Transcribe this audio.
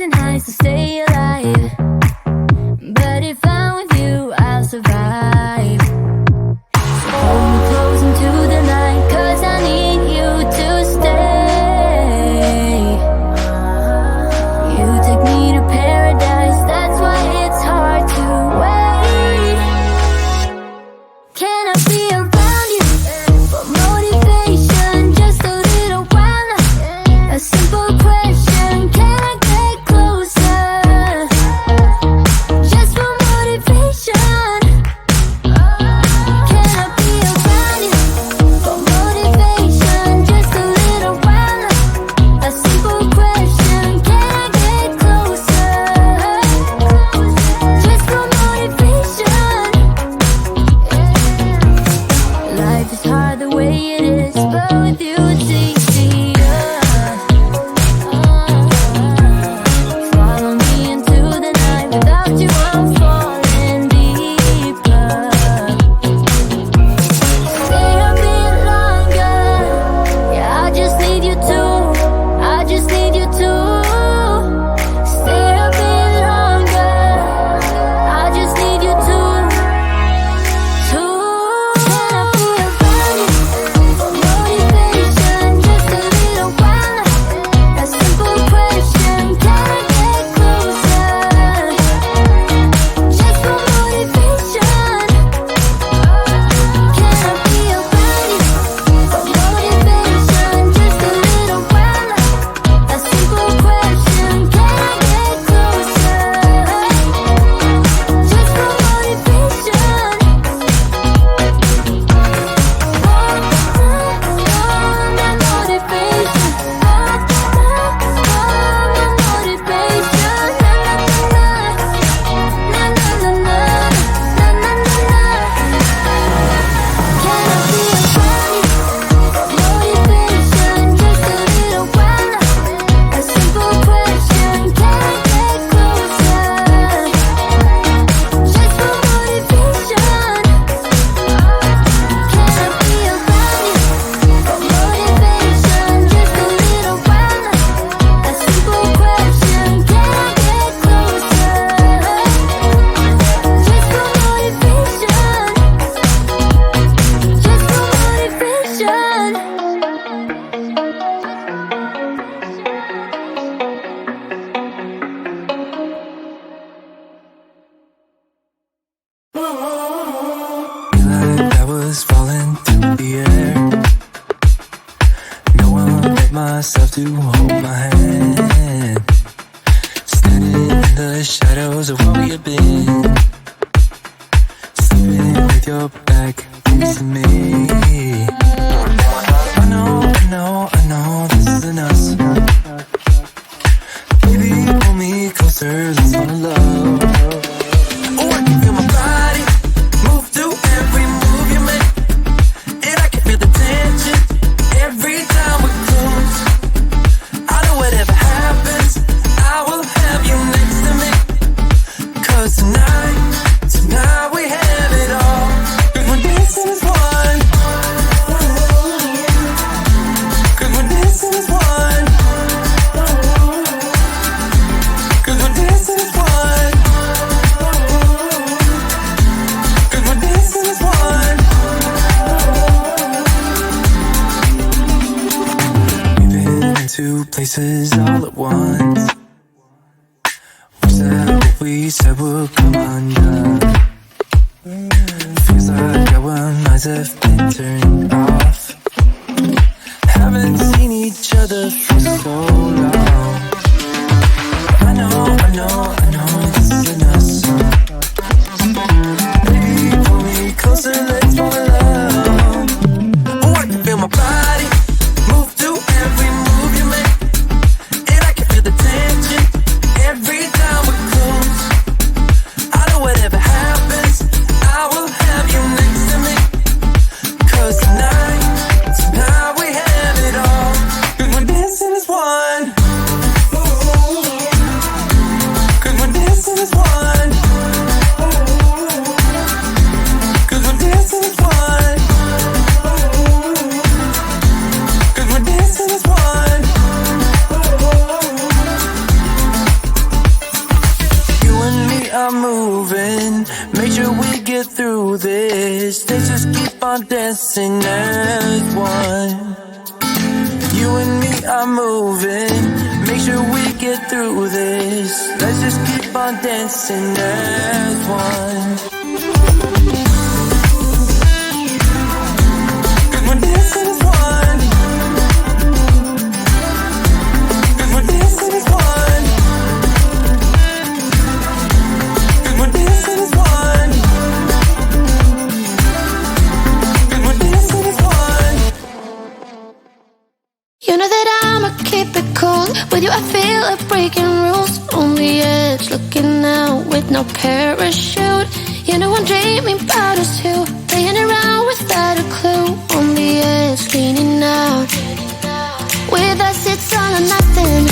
chasing highs to stay alive. But if I'm with you, I'll survive. So hold me close into the night, 'cause I need you to stay. You take me to paradise, that's why it's hard to wait. Can I be around you for motivation? Just a little while. A simple question, can I get closer? Just for motivation. Can I be around you for motivation? Just a little while. A simple question, can I get closer? Just for motivation. Life is hard the way it is, but with you it's easier. Follow me into the night, without you I'm falling deeper. Stay a bit longer, yeah, I just need you to. I just need you to. Stay a bit longer, I just need you to. Can I be around you for motivation? Just a little while. A simple question, can I get closer? Just for motivation. Can I be around you for motivation? Just a little while. A simple question, can I get closer? Just for motivation. Like I was falling through the air. No one made myself to hold my hand. Standing in the shadows of what we have been. Sleeping with your back facing me. I know this isn't us. Baby, pull me closer, let's fall in love. Oh, I can feel my body move to every move you make, and I can feel the tension every time we're close. I know whatever happens, I will have you next to me. 'Cause tonight we have it all. 'Cause we're dancing as one. 'Cause we're dancing as one. 'Cause we're dancing as one. 'Cause we're dancing as one. We've been into places all at once. Wish that what we said would come undone. Feels like our minds have been turned off. Haven't seen each other for so long. I know this isn't us. Baby, pull me closer, let's fall in love. Oh, I can feel my body move to every move you make, and I can feel the tension every time we're close. I know whatever happens, I will have you next to me. 'Cause tonight we have it all. 'Cause we're dancing as one. through this. Let's just keep on dancing as one. You and me are moving. Make sure we get through this. Let's just keep on dancing as one. 'Cause we're dancing as one. 'Cause we're dancing as one. 'Cause we're dancing as one. 'Cause we're dancing as one. You know that I'ma keep it cool. With you I feel like breaking rules. On the edge, looking out with no parachute. You know I'm dreaming about us two, playing around without a clue. On the edge, leaning out. With us it's all or nothing.